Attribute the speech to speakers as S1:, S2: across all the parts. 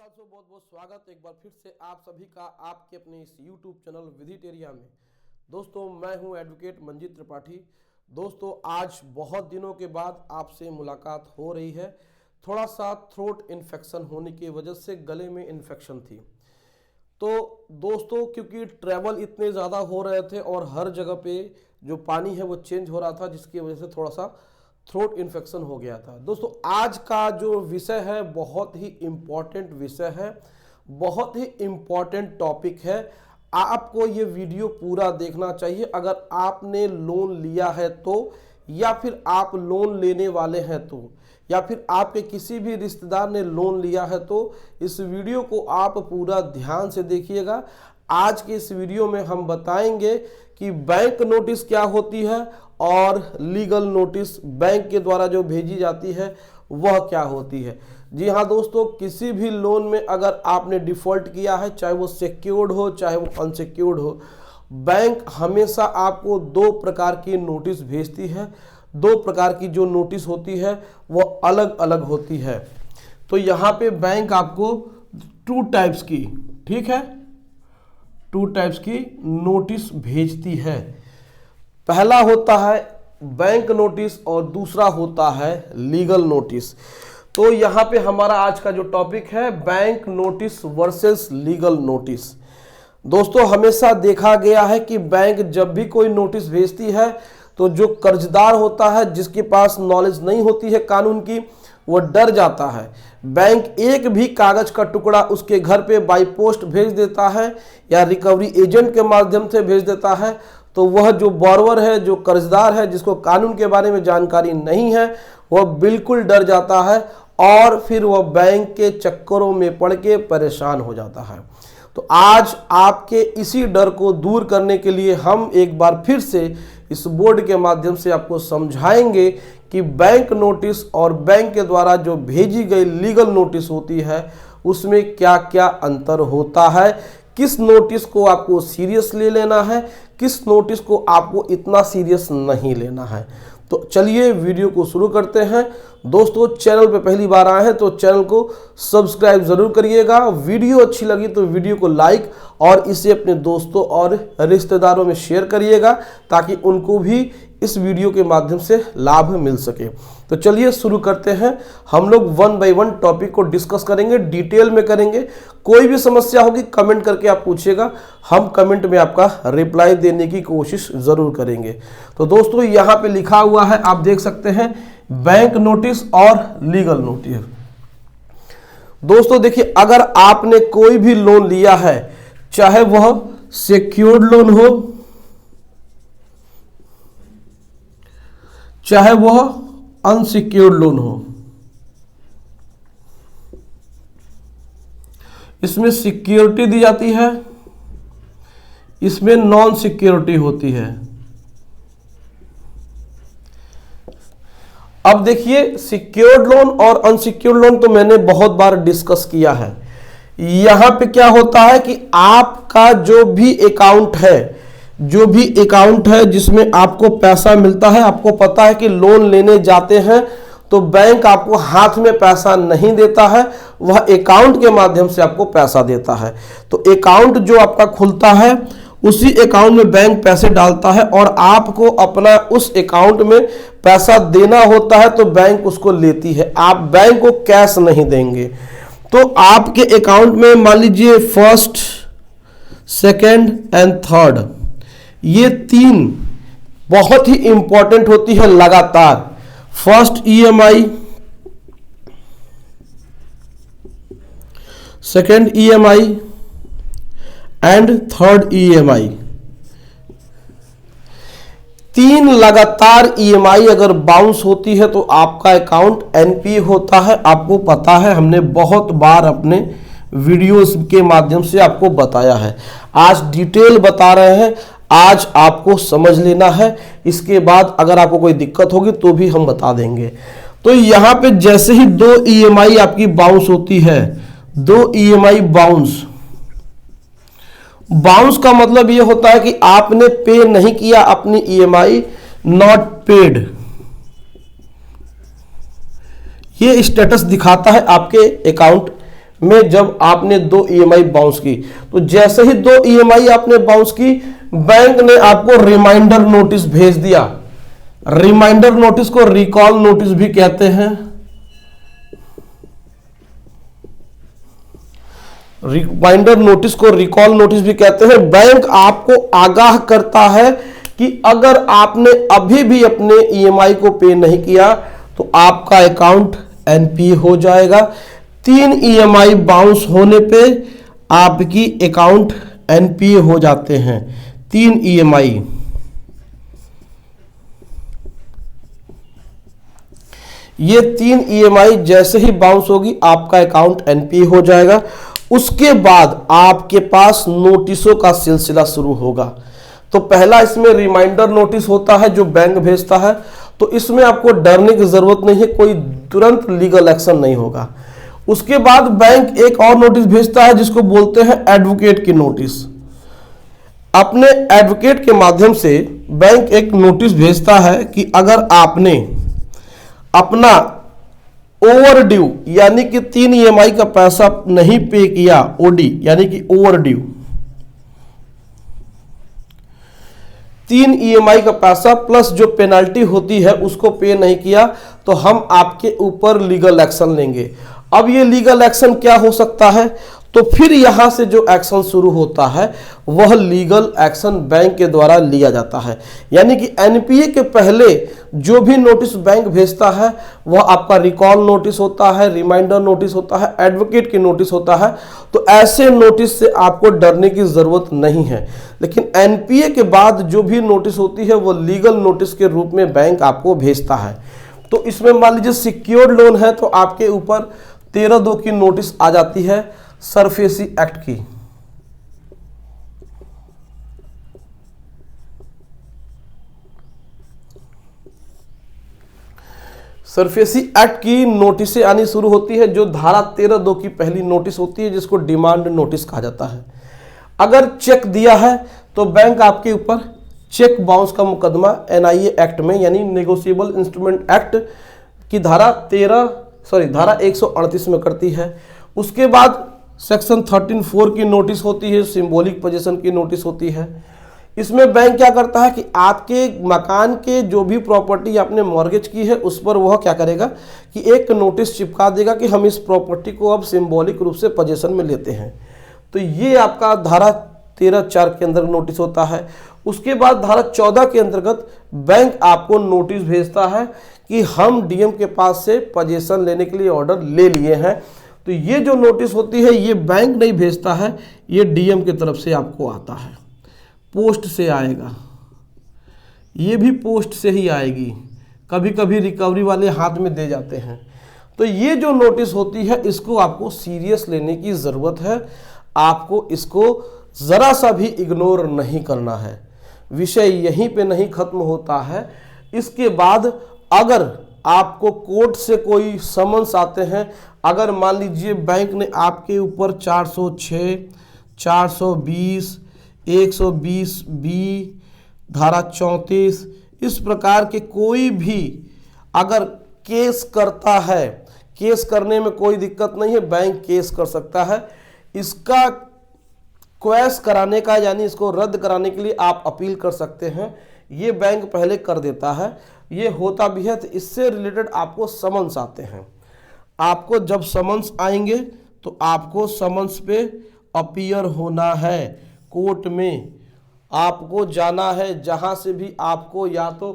S1: दोस्तों बहुत बहुत स्वागत एक बार फिर से आप सभी का आपके अपने इस YouTube चैनल विधिटेरिया में। दोस्तों मैं हूं एडवोकेट मंजीत त्रिपाठी। दोस्तों आज बहुत दिनों के बाद आपसे मुलाकात हो रही है। थोड़ा सा थ्रोट इन्फेक्शन होने की वजह से गले में इन्फेक्शन थी। तो दोस्तों क्योंकि ट्रैवल इतने ज़्यादा हो रहे थे और हर जगह पे जो पानी है वो चेंज हो रहा था, जिसकी वजह से थोड़ा सा थ्रोट इन्फेक्शन हो गया था। दोस्तों आज का जो विषय है बहुत ही इम्पॉर्टेंट विषय है, बहुत ही इम्पॉर्टेंट टॉपिक है। आपको ये वीडियो पूरा देखना चाहिए। अगर आपने लोन लिया है तो, या फिर आप लोन लेने वाले हैं तो, या फिर आपके किसी भी रिश्तेदार ने लोन लिया है तो इस वीडियो को आप पूरा ध्यान से देखिएगा। आज के इस वीडियो में हम बताएंगे कि बैंक नोटिस क्या होती है और लीगल नोटिस बैंक के द्वारा जो भेजी जाती है वह क्या होती है। जी हाँ दोस्तों, किसी भी लोन में अगर आपने डिफ़ॉल्ट किया है, चाहे वो सिक्योर्ड हो चाहे वो अनसिक्योर्ड हो, बैंक हमेशा आपको दो प्रकार की नोटिस भेजती है। दो प्रकार की जो नोटिस होती है वो अलग अलग होती है। तो यहाँ पे बैंक आपको टू टाइप्स की, ठीक है, टू टाइप्स की नोटिस भेजती है। पहला होता है बैंक नोटिस और दूसरा होता है लीगल नोटिस। तो यहाँ पे हमारा आज का जो टॉपिक है bank notice versus legal notice. दोस्तों हमेशा देखा गया है कि बैंक जब भी कोई नोटिस भेजती है तो जो कर्जदार होता है, जिसके पास नॉलेज नहीं होती है कानून की, वो डर जाता है। बैंक एक भी कागज का टुकड़ा उसके घर पे बाई पोस्ट भेज देता है या रिकवरी एजेंट के माध्यम से भेज देता है, तो वह जो बॉरोवर है, जो कर्जदार है, जिसको कानून के बारे में जानकारी नहीं है, वह बिल्कुल डर जाता है और फिर वह बैंक के चक्करों में पड़ के परेशान हो जाता है। तो आज आपके इसी डर को दूर करने के लिए हम एक बार फिर से इस बोर्ड के माध्यम से आपको समझाएंगे कि बैंक नोटिस और बैंक के द्वारा जो भेजी गई लीगल नोटिस होती है उसमें क्या क्या अंतर होता है, किस नोटिस को आपको सीरियस ले लेना है, किस नोटिस को आपको इतना सीरियस नहीं लेना है। तो चलिए वीडियो को शुरू करते हैं। दोस्तों चैनल पे पहली बार आए हैं तो चैनल को सब्सक्राइब जरूर करिएगा। वीडियो अच्छी लगी तो वीडियो को लाइक और इसे अपने दोस्तों और रिश्तेदारों में शेयर करिएगा ताकि उनको भी इस वीडियो के माध्यम से लाभ मिल सके। तो चलिए शुरू करते हैं। हम लोग वन बाय वन टॉपिक को डिस्कस करेंगे, डिटेल में करेंगे। कोई भी समस्या होगी कमेंट करके आप पूछिएगा, हम कमेंट में आपका रिप्लाई देने की कोशिश जरूर करेंगे। तो दोस्तों यहाँ पे लिखा हुआ है, आप देख सकते हैं, बैंक नोटिस और लीगल नोटिस। दोस्तों देखिए, अगर आपने कोई भी लोन लिया है, चाहे वह सिक्योर्ड लोन हो चाहे वह अनसिक्योर्ड लोन हो, इसमें सिक्योरिटी दी जाती है, इसमें नॉन सिक्योरिटी होती है। अब देखिए, सिक्योर्ड लोन और अनसिक्योर्ड लोन तो मैंने बहुत बार डिस्कस किया है। यहां पे क्या होता है कि आपका जो भी अकाउंट है, जिसमें आपको पैसा मिलता है, आपको पता है कि लोन लेने जाते हैं तो बैंक आपको हाथ में पैसा नहीं देता है, वह अकाउंट के माध्यम से आपको पैसा देता है। तो अकाउंट जो आपका खुलता है उसी अकाउंट में बैंक पैसे डालता है और आपको अपना उस अकाउंट में पैसा देना होता है, तो बैंक उसको लेती है। आप बैंक को कैश नहीं देंगे। तो आपके अकाउंट में मान लीजिए फर्स्ट, सेकेंड एंड थर्ड, ये तीन बहुत ही इंपॉर्टेंट होती है लगातार। First EMI, second EMI and third EMI। तीन लगातार EMI अगर बाउंस होती है तो आपका अकाउंट NPA होता है। आपको पता है, हमने बहुत बार अपने वीडियोस के माध्यम से आपको बताया है। आज डिटेल बता रहे हैं, आज आपको समझ लेना है। इसके बाद अगर आपको कोई दिक्कत होगी तो भी हम बता देंगे। तो यहां पे जैसे ही दो EMI आपकी बाउंस होती है, दो EMI बाउंस का मतलब यह होता है कि आपने पे नहीं किया अपनी EMI, नॉट पेड, ये स्टेटस दिखाता है आपके अकाउंट में जब आपने 2 ईएमआई बाउंस की, तो जैसे ही 2 ईएमआई आपने बाउंस की, बैंक ने आपको रिमाइंडर नोटिस भेज दिया। रिमाइंडर नोटिस को रिकॉल नोटिस भी कहते हैं। रिमाइंडर नोटिस को रिकॉल नोटिस भी कहते हैं। बैंक आपको आगाह करता है कि अगर आपने अभी भी अपने ईएमआई को पे नहीं किया तो आपका अकाउंट एनपीए हो जाएगा। 3 ईएमआई बाउंस होने पे आपकी अकाउंट एनपीए हो जाते हैं। 3 ईएमआई, ये 3 ईएमआई जैसे ही बाउंस होगी आपका अकाउंट एनपीए हो जाएगा। उसके बाद आपके पास नोटिसों का सिलसिला शुरू होगा। तो पहला इसमें रिमाइंडर नोटिस होता है जो बैंक भेजता है, तो इसमें आपको डरने की जरूरत नहीं है, कोई तुरंत लीगल एक्शन नहीं होगा। उसके बाद बैंक एक और नोटिस भेजता है जिसको बोलते हैं एडवोकेट की नोटिस। अपने एडवोकेट के माध्यम से बैंक एक नोटिस भेजता है कि अगर आपने अपना ओवर ड्यू यानी कि 3 ईएमआई का पैसा नहीं पे किया, ओडी यानी कि ओवर ड्यू, 3 ईएमआई का पैसा प्लस जो पेनल्टी होती है उसको पे नहीं किया, तो हम आपके ऊपर लीगल एक्शन लेंगे। अब ये लीगल एक्शन क्या हो सकता है? तो फिर यहां से जो एक्शन शुरू होता है वह लीगल एक्शन बैंक के द्वारा लिया जाता है। यानी कि एनपीए के पहले जो भी नोटिस बैंक भेजता है वह आपका रिकॉल नोटिस होता है, रिमाइंडर नोटिस होता है, एडवोकेट की नोटिस होता है। तो ऐसे नोटिस से आपको डरने की जरूरत नहीं है। लेकिन एनपीए के बाद जो भी नोटिस होती है वो लीगल नोटिस के रूप में बैंक आपको भेजता है। तो इसमें मान लीजिए सिक्योर्ड लोन है तो आपके ऊपर 13(2) की नोटिस आ जाती है, सरफेसी एक्ट की। सरफेसी एक्ट की नोटिसें आनी शुरू होती है, जो धारा 13(2) की पहली नोटिस होती है जिसको डिमांड नोटिस कहा जाता है। अगर चेक दिया है तो बैंक आपके ऊपर चेक बाउंस का मुकदमा एनआईए एक्ट में यानी नेगोशिएबल इंस्ट्रूमेंट एक्ट की धारा 138 में करती है। उसके बाद सेक्शन 13(4) की नोटिस होती है, सिंबॉलिक पोजीशन की नोटिस होती है। इसमें बैंक क्या करता है कि आपके मकान के जो भी प्रॉपर्टी आपने मॉर्गेज की है उस पर वह क्या करेगा कि एक नोटिस चिपका देगा कि हम इस प्रॉपर्टी को अब सिंबॉलिक रूप से पोजीशन में लेते हैं। तो ये आपका धारा 13(4) के अंदर नोटिस होता है। उसके बाद धारा 14 के अंतर्गत बैंक आपको नोटिस भेजता है कि हम डीएम के पास से पोजीशन लेने के लिए ऑर्डर ले लिए हैं। तो ये जो नोटिस होती है ये बैंक नहीं भेजता है, ये डीएम की तरफ से आपको आता है, पोस्ट से आएगा। ये भी पोस्ट से ही आएगी, कभी कभी रिकवरी वाले हाथ में दे जाते हैं। तो ये जो नोटिस होती है इसको आपको सीरियस लेने की ज़रूरत है, आपको इसको ज़रा सा भी इग्नोर नहीं करना है। विषय यहीं पे नहीं खत्म होता है। इसके बाद अगर आपको कोर्ट से कोई समन्स आते हैं, अगर मान लीजिए बैंक ने आपके ऊपर 406, 420, 120(b), धारा 34 इस प्रकार के कोई भी अगर केस करता है, केस करने में कोई दिक्कत नहीं है, बैंक केस कर सकता है। इसका क्वैश कराने का यानी इसको रद्द कराने के लिए आप अपील कर सकते हैं, ये बैंक पहले कर देता है। ये होता भी है। तो इससे रिलेटेड आपको समन्स आते हैं। आपको जब समन्स आएंगे तो आपको समन्स पे अपीयर होना है, कोर्ट में आपको जाना है। जहां से भी आपको या तो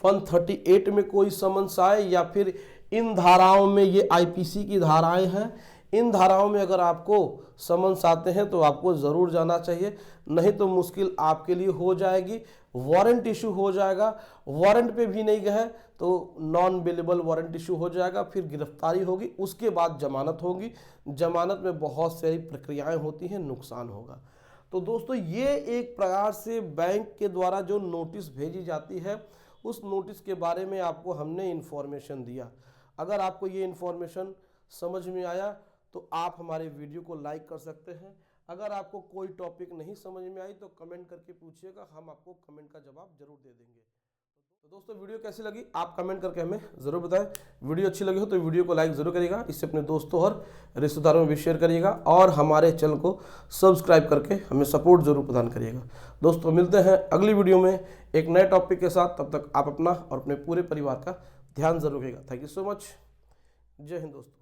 S1: 138 में कोई समन्स आए या फिर इन धाराओं में, ये आईपीसी की धाराएं हैं, इन धाराओं में अगर आपको समन्स आते हैं तो आपको ज़रूर जाना चाहिए, नहीं तो मुश्किल आपके लिए हो जाएगी। वारंट इशू हो जाएगा, वारंट पे भी नहीं गए तो नॉन बेलेबल वारंट इशू हो जाएगा, फिर गिरफ्तारी होगी, उसके बाद जमानत होगी। जमानत में बहुत सारी प्रक्रियाएं होती हैं, नुकसान होगा। तो दोस्तों ये एक प्रकार से बैंक के द्वारा जो नोटिस भेजी जाती है उस नोटिस के बारे में आपको हमने इन्फॉर्मेशन दिया। अगर आपको ये इन्फॉर्मेशन समझ में आया तो आप हमारे वीडियो को लाइक कर सकते हैं। अगर आपको कोई टॉपिक नहीं समझ में आई तो कमेंट करके पूछिएगा, हम आपको कमेंट का जवाब जरूर दे देंगे। तो दोस्तों वीडियो कैसी लगी आप कमेंट करके हमें ज़रूर बताएं। वीडियो अच्छी लगी हो तो वीडियो को लाइक ज़रूर करिएगा, इससे अपने दोस्तों और रिश्तेदारों में भी शेयर करिएगा और हमारे चैनल को सब्सक्राइब करके हमें सपोर्ट जरूर प्रदान करिएगा। दोस्तों मिलते हैं अगली वीडियो में एक नए टॉपिक के साथ, तब तक आप अपना और अपने पूरे परिवार का ध्यान जरूर रखिएगा। Thank you so much. जय हिंद दोस्तों।